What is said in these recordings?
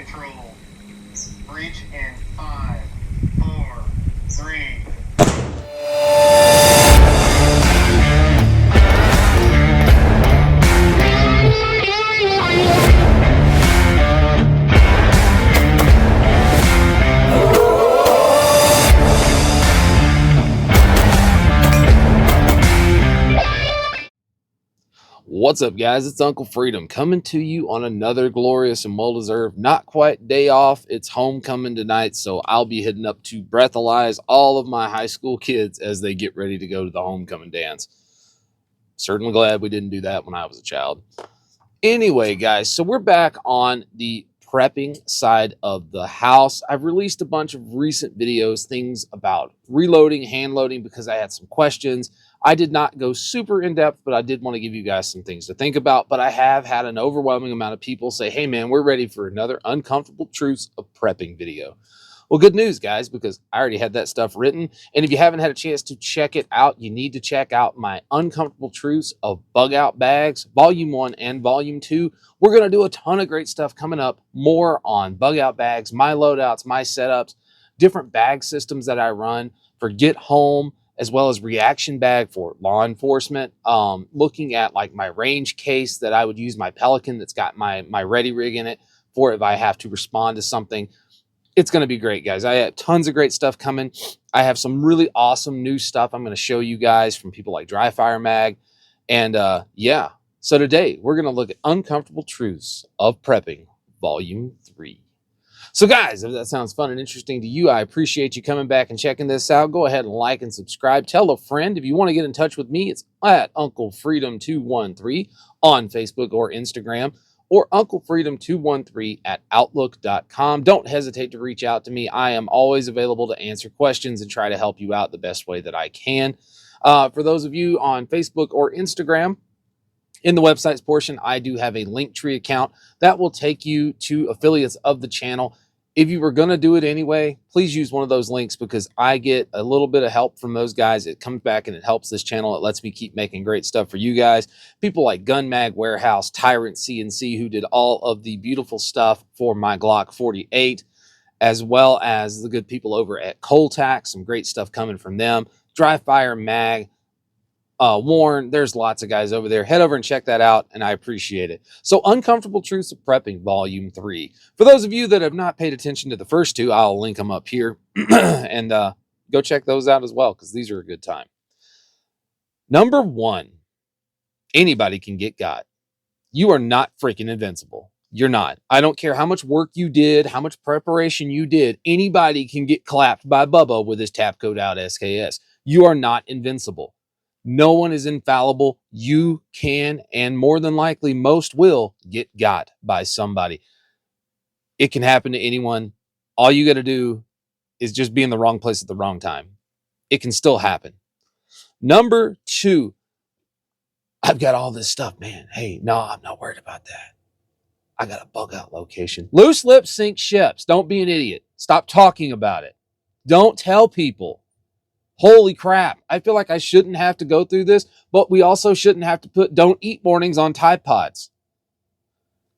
control. Breach in 5, 4, 3. What's up, guys? It's Uncle Freedom coming to you on another glorious and well-deserved, not quite day off. It's homecoming tonight, so I'll be heading up to breathalyze all of my high school kids as they get ready to go to the homecoming dance. Certainly glad we didn't do that when I was a child. Anyway, guys, so we're back on the prepping side of the house. I've released a bunch of recent videos, things about reloading, hand loading, because I had some questions. I did not go super in depth, but I did want to give you guys some things to think about. But I have had an overwhelming amount of people say, hey man, we're ready for another uncomfortable truths of prepping video. Well, good news, guys, because I already had that stuff written. And if you haven't had a chance to check it out, you need to check out my Uncomfortable Truths of Bug Out Bags, Volume 1 and Volume 2. We're going to do a ton of great stuff coming up, more on bug out bags, my loadouts, my setups, different bag systems that I run for get home, as well as reaction bag for law enforcement. Looking at like my range case that I would use, my Pelican that's got my ready rig in it for if I have to respond to something. It's going to be great, guys. I have tons of great stuff coming. I have some really awesome new stuff I'm going to show you guys from people like Dry Fire Mag. And yeah, so today we're going to look at Uncomfortable Truths of Prepping, Volume 3. So guys, if that sounds fun and interesting to you, I appreciate you coming back and checking this out. Go ahead and like and subscribe. Tell a friend. If you want to get in touch with me, it's at Uncle Freedom 213 on Facebook or Instagram, or Uncle Freedom 213 at outlook.com. Don't hesitate to reach out to me. I am always available to answer questions and try to help you out the best way that I can. For those of you on Facebook or Instagram, in the websites portion, I do have a Linktree account that will take you to affiliates of the channel. If you were going to do it anyway, please use one of those links because I get a little bit of help from those guys. It comes back and it helps this channel. It lets me keep making great stuff for you guys. People like Gun Mag Warehouse, Tyrant CNC, who did all of the beautiful stuff for my Glock 48, as well as the good people over at Coltac. Some great stuff coming from them. Dry Fire Mag, Warren, there's lots of guys over there. Head over and check that out, and I appreciate it. So, Uncomfortable Truths of Prepping, Volume 3. For those of you that have not paid attention to the first two, I'll link them up here, and go check those out as well, because these are a good time. Number 1, anybody can get got. You are not freaking invincible. You're not. I don't care how much work you did, how much preparation you did. Anybody can get clapped by Bubba with his tap code out SKS. You are not invincible. No one is infallible. You can, and more than likely, most will get got by somebody. It can happen to anyone. All you got to do is just be in the wrong place at the wrong time. It can still happen. Number 2, I've got all this stuff, man. Hey, no, I'm not worried about that. I got a bug out location. Loose lips sink ships. Don't be an idiot. Stop talking about it. Don't tell people. Holy crap. I feel like I shouldn't have to go through this, but we also shouldn't have to put don't eat warnings on Tide Pods.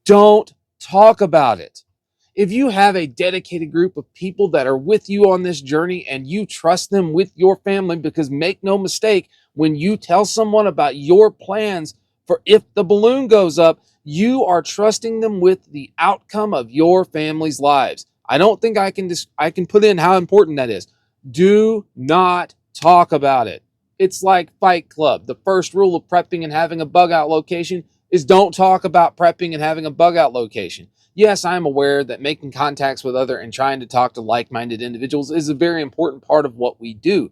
Don't talk about it. If you have a dedicated group of people that are with you on this journey and you trust them with your family, because make no mistake, when you tell someone about your plans for if the balloon goes up, you are trusting them with the outcome of your family's lives. I don't think I can put in how important that is. Do not talk about it. It's like Fight Club. The first rule of prepping and having a bug out location is don't talk about prepping and having a bug out location. Yes, I'm aware that making contacts with other and trying to talk to like-minded individuals is a very important part of what we do.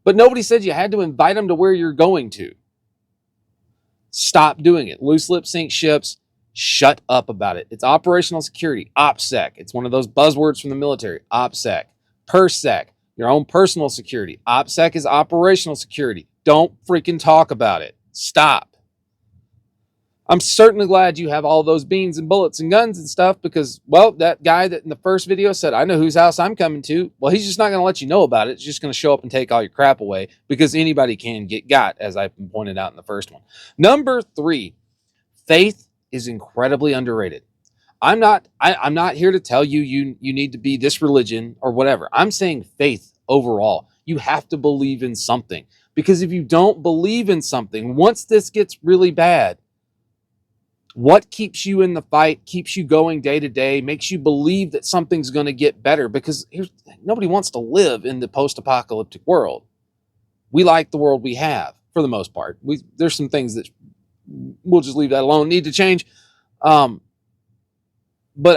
But nobody said you had to invite them to where you're going to. Stop doing it. Loose lips sink ships. Shut up about it. It's operational security. OPSEC. It's one of those buzzwords from the military. OPSEC. PERSEC, your own personal security. OPSEC is operational security. Don't freaking talk about it. Stop. I'm certainly glad you have all those beans and bullets and guns and stuff because, well, that guy that in the first video said, I know whose house I'm coming to. Well, he's just not going to let you know about it. It's just going to show up and take all your crap away because anybody can get got, as I pointed out in the first one. Number 3, faith is incredibly underrated. I'm not here to tell you you need to be this religion or whatever. I'm saying faith overall. You have to believe in something, because if you don't believe in something, once this gets really bad, what keeps you in the fight, keeps you going day to day, makes you believe that something's going to get better? Because nobody wants to live in the post-apocalyptic world. We like the world we have for the most part. There's some things that we'll just leave that alone, need to change. But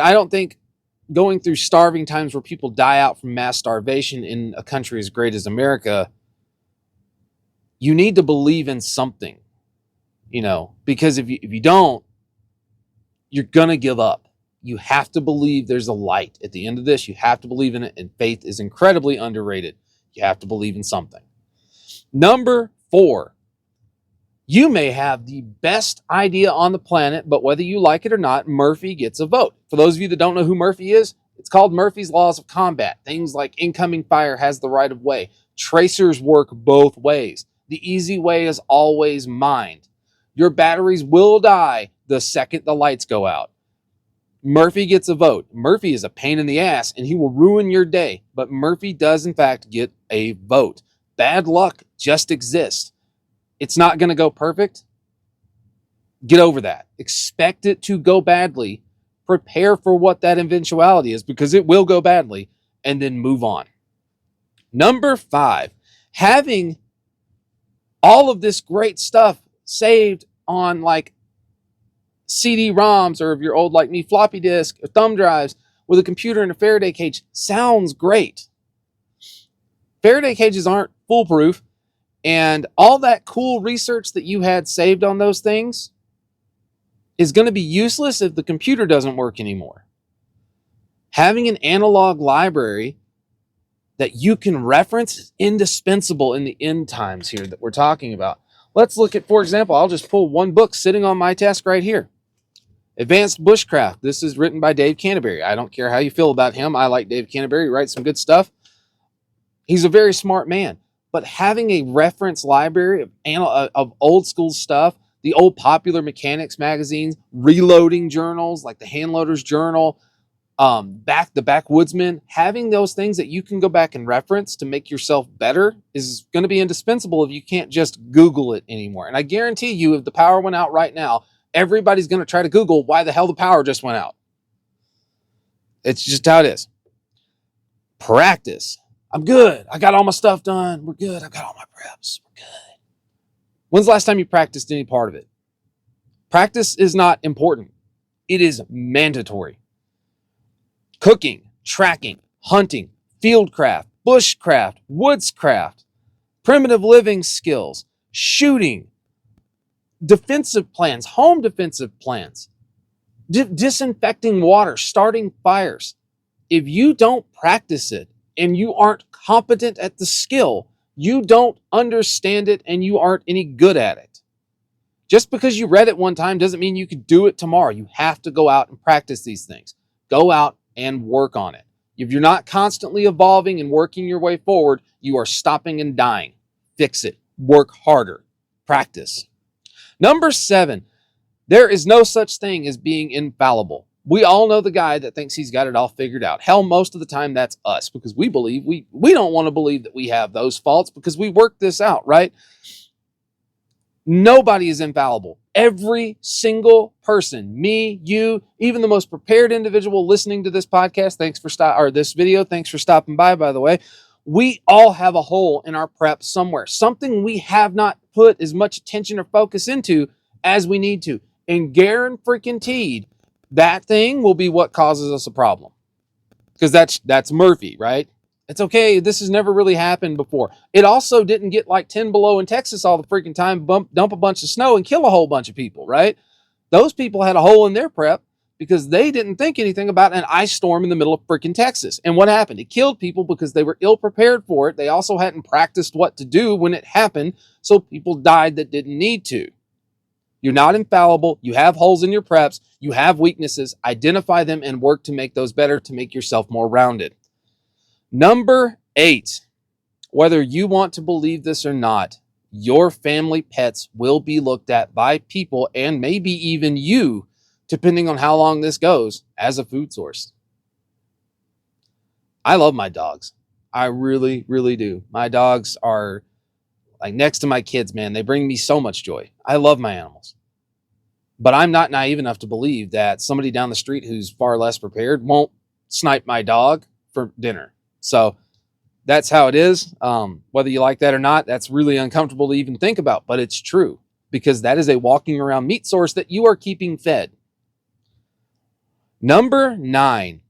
I don't think going through starving times where people die out from mass starvation in a country as great as America, you need to believe in something, because if you don't, you're going to give up. You have to believe there's a light at the end of this. You have to believe in it. And faith is incredibly underrated. You have to believe in something. Number 4, you may have the best idea on the planet, but whether you like it or not, Murphy gets a vote. For those of you that don't know who Murphy is, it's called Murphy's Laws of Combat. Things like incoming fire has the right of way. Tracers work both ways. The easy way is always mined. Your batteries will die the second the lights go out. Murphy gets a vote. Murphy is a pain in the ass, and he will ruin your day. But Murphy does, in fact, get a vote. Bad luck just exists. It's not going to go perfect. Get over that. Expect it to go badly. Prepare for what that eventuality is, because it will go badly, and then move on. Number 5, having all of this great stuff saved on like CD-ROMs, or if you're old like me, floppy disk or thumb drives with a computer and a Faraday cage sounds great. Faraday cages aren't foolproof, and all that cool research that you had saved on those things is going to be useless if the computer doesn't work anymore. Having an analog library that you can reference is indispensable in the end times here that we're talking about. Let's look at, for example, I'll just pull one book sitting on my desk right here. Advanced Bushcraft. This is written by Dave Canterbury. I don't care how you feel about him. I like Dave Canterbury. He writes some good stuff. He's a very smart man. But having a reference library of old school stuff, the old Popular Mechanics magazines, reloading journals like the Handloader's Journal, the Backwoodsman, having those things that you can go back and reference to make yourself better is going to be indispensable if you can't just Google it anymore. And I guarantee you, if the power went out right now, everybody's going to try to Google why the hell the power just went out. It's just how it is. Practice. I'm good. I got all my stuff done. We're good. I got all my preps. We're good. When's the last time you practiced any part of it? Practice is not important. It is mandatory. Cooking, tracking, hunting, fieldcraft, bushcraft, woodscraft, primitive living skills, shooting, defensive plans, home defensive plans, disinfecting water, starting fires. If you don't practice it and you aren't competent at the skill, you don't understand it and you aren't any good at it. Just because you read it one time doesn't mean you could do it tomorrow. You have to go out and practice these things. Go out and work on it. If you're not constantly evolving and working your way forward, you are stopping and dying. Fix it. Work harder. Practice. Number 7, there is no such thing as being infallible. We all know the guy that thinks he's got it all figured out. Hell, most of the time that's us, because we believe we don't want to believe that we have those faults because we worked this out, right? Nobody is infallible. Every single person, me, you, even the most prepared individual listening to this podcast, this video, thanks for stopping by the way. We all have a hole in our prep somewhere, something we have not put as much attention or focus into as we need to. And guaranteed, that thing will be what causes us a problem. Because that's Murphy, right? It's okay. This has never really happened before. It also didn't get like 10 below in Texas all the freaking time, dump a bunch of snow and kill a whole bunch of people, right? Those people had a hole in their prep because they didn't think anything about an ice storm in the middle of freaking Texas. And what happened? It killed people because they were ill prepared for it. They also hadn't practiced what to do when it happened, so people died that didn't need to. You're not infallible. You have holes in your preps. You have weaknesses. Identify them and work to make those better, to make yourself more rounded. Number 8, whether you want to believe this or not, your family pets will be looked at by people, and maybe even you, depending on how long this goes, as a food source. I love my dogs. I really, really do. My dogs are like next to my kids, man. They bring me so much joy. I love my animals. But I'm not naive enough to believe that somebody down the street who's far less prepared won't snipe my dog for dinner. So that's how it is. Whether you like that or not, that's really uncomfortable to even think about, but it's true because that is a walking around meat source that you are keeping fed. Number 9,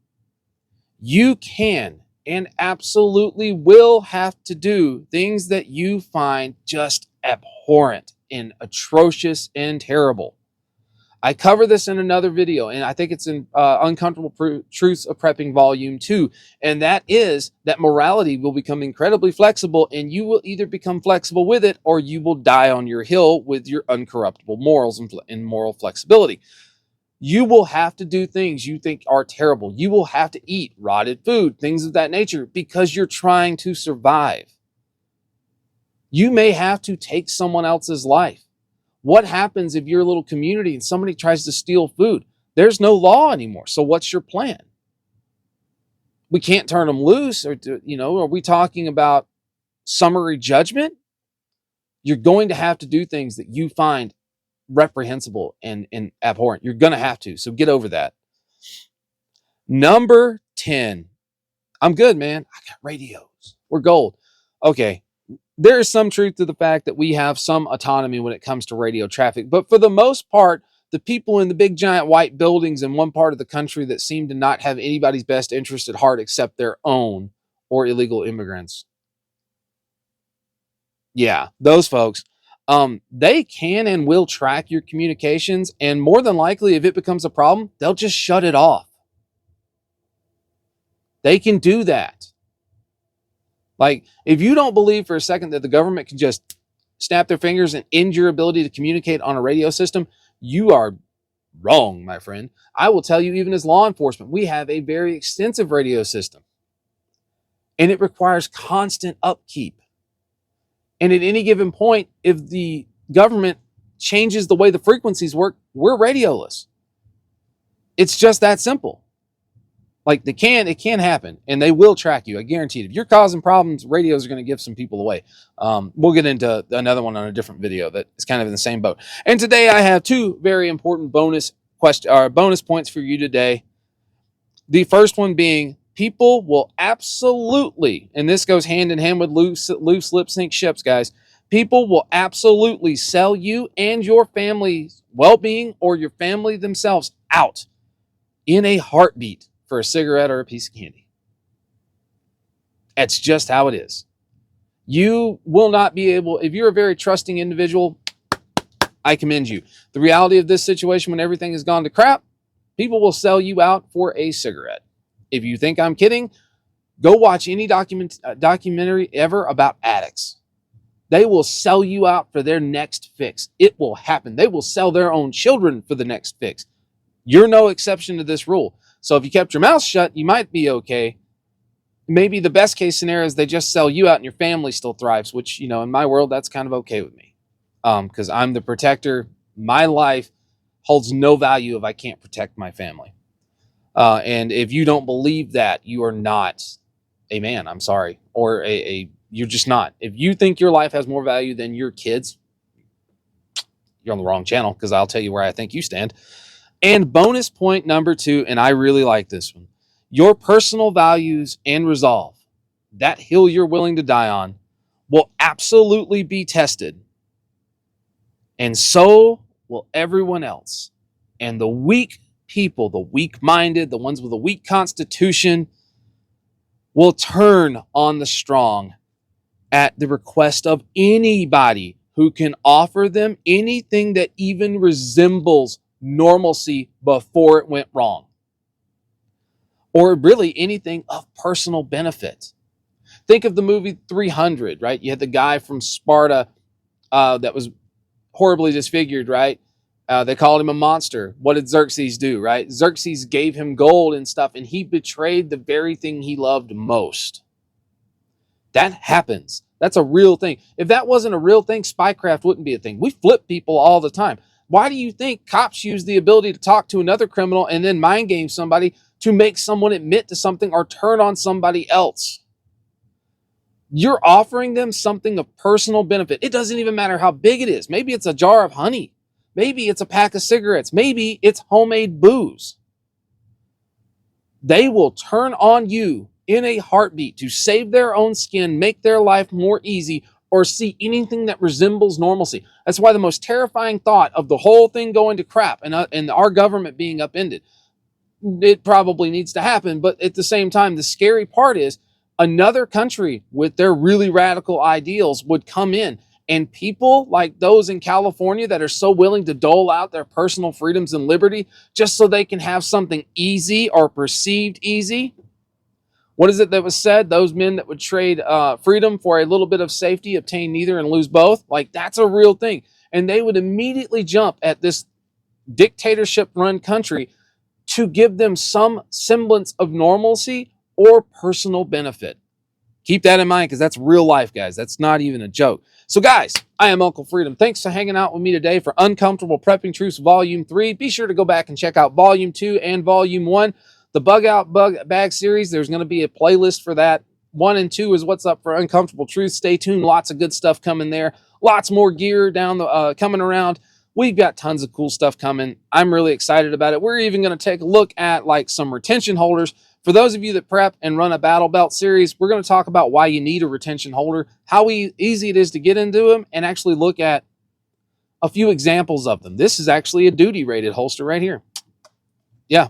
you can and absolutely will have to do things that you find just abhorrent and atrocious and terrible. I cover this in another video, and I think it's in Uncomfortable Truths of Prepping Volume 2, and that is that morality will become incredibly flexible, and you will either become flexible with it or you will die on your hill with your uncorruptible morals and moral flexibility. You will have to do things you think are terrible. You will have to eat rotted food, things of that nature, because you're trying to survive. You may have to take someone else's life. What happens if you're a little community and somebody tries to steal food? There's no law anymore. So what's your plan? We can't turn them loose, or are we talking about summary judgment? You're going to have to do things that you find reprehensible and abhorrent. You're going to have to. So get over that. Number 10. I'm good, man. I got radios. We're gold. Okay. There is some truth to the fact that we have some autonomy when it comes to radio traffic, but for the most part, the people in the big giant white buildings in one part of the country that seem to not have anybody's best interest at heart except their own or illegal immigrants. Yeah, those folks, they can and will track your communications, and more than likely, if it becomes a problem, they'll just shut it off. They can do that. Like, if you don't believe for a second that the government can just snap their fingers and end your ability to communicate on a radio system, you are wrong, my friend. I will tell you, even as law enforcement, we have a very extensive radio system, and it requires constant upkeep. And at any given point, if the government changes the way the frequencies work, we're radioless. It's just that simple. Like it can happen, and they will track you. I guarantee it. If you're causing problems, radios are going to give some people away. We'll get into another one on a different video that is kind of in the same boat. And today I have 2 very important bonus points for you today. The first one being, people will absolutely, and this goes hand in hand with loose lip sync ships, guys. People will absolutely sell you and your family's well-being or your family themselves out in a heartbeat for a cigarette or a piece of candy. That's just how it is. You will not be able, if you're a very trusting individual, I commend you. The reality of this situation, when everything has gone to crap, people will sell you out for a cigarette. If you think I'm kidding, go watch any documentary ever about addicts. They will sell you out for their next fix. It will happen. They will sell their own children for the next fix. You're no exception to this rule. So if you kept your mouth shut, you might be okay. Maybe the best case scenario is they just sell you out and your family still thrives, which, in my world, that's kind of okay with me. Because I'm the protector. My life holds no value if I can't protect my family. And if you don't believe that, you are not a man, I'm sorry. Or you're just not. If you think your life has more value than your kids, you're on the wrong channel, because I'll tell you where I think you stand. And bonus point number 2, and I really like this one. Your personal values and resolve, that hill you're willing to die on, will absolutely be tested. And so will everyone else. And the weak people, the weak-minded, the ones with a weak constitution, will turn on the strong at the request of anybody who can offer them anything that even resembles normalcy before it went wrong, or really anything of personal benefit. Think of the movie 300, right? You had the guy from Sparta that was horribly disfigured, right? They called him a monster. What did Xerxes do, right? Xerxes gave him gold and stuff, and he betrayed the very thing he loved most. That happens. That's a real thing. If that wasn't a real thing, spycraft wouldn't be a thing. We flip people all the time. Why do you think cops use the ability to talk to another criminal and then mind game somebody to make someone admit to something or turn on somebody else? You're offering them something of personal benefit. It doesn't even matter how big it is. Maybe it's a jar of honey. Maybe it's a pack of cigarettes. Maybe it's homemade booze. They will turn on you in a heartbeat to save their own skin, make their life more easy, or see anything that resembles normalcy. That's why the most terrifying thought of the whole thing going to crap and our government being upended, it probably needs to happen. But at the same time, the scary part is another country with their really radical ideals would come in, and people like those in California that are so willing to dole out their personal freedoms and liberty just so they can have something easy or perceived easy. What is it that was said? Those men that would trade freedom for a little bit of safety, obtain neither and lose both. Like, that's a real thing. And they would immediately jump at this dictatorship-run country to give them some semblance of normalcy or personal benefit. Keep that in mind, because that's real life, guys. That's not even a joke. So, guys, I am Uncle Freedom. Thanks for hanging out with me today for Uncomfortable Prepping Truths Volume 3. Be sure to go back and check out Volume 2 and Volume 1. The Bug Out Bug Bag series, there's going to be a playlist for that. 1 and 2 is what's up for Uncomfortable Truths. Stay tuned. Lots of good stuff coming there. Lots more gear down the coming around. We've got tons of cool stuff coming. I'm really excited about it. We're even going to take a look at like some retention holders. For those of you that prep and run a battle belt series, we're going to talk about why you need a retention holder, how easy it is to get into them, and actually look at a few examples of them. This is actually a duty rated holster right here. Yeah,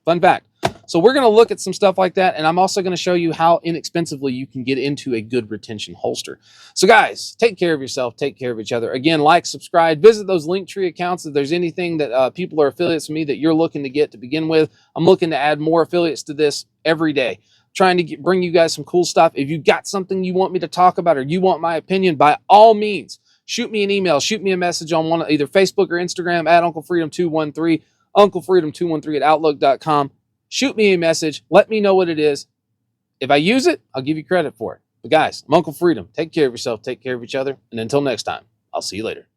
fun fact. So we're going to look at some stuff like that, and I'm also going to show you how inexpensively you can get into a good retention holster. So guys, take care of yourself, take care of each other. Again, like, subscribe, visit those Linktree accounts if there's anything that people are affiliates with me that you're looking to get to begin with. I'm looking to add more affiliates to this every day, trying to bring you guys some cool stuff. If you've got something you want me to talk about or you want my opinion, by all means, shoot me an email, shoot me a message on either Facebook or Instagram at UncleFreedom213, UncleFreedom213 at Outlook.com. Shoot me a message. Let me know what it is. If I use it, I'll give you credit for it. But guys, I'm Uncle Freedom. Take care of yourself. Take care of each other. And until next time, I'll see you later.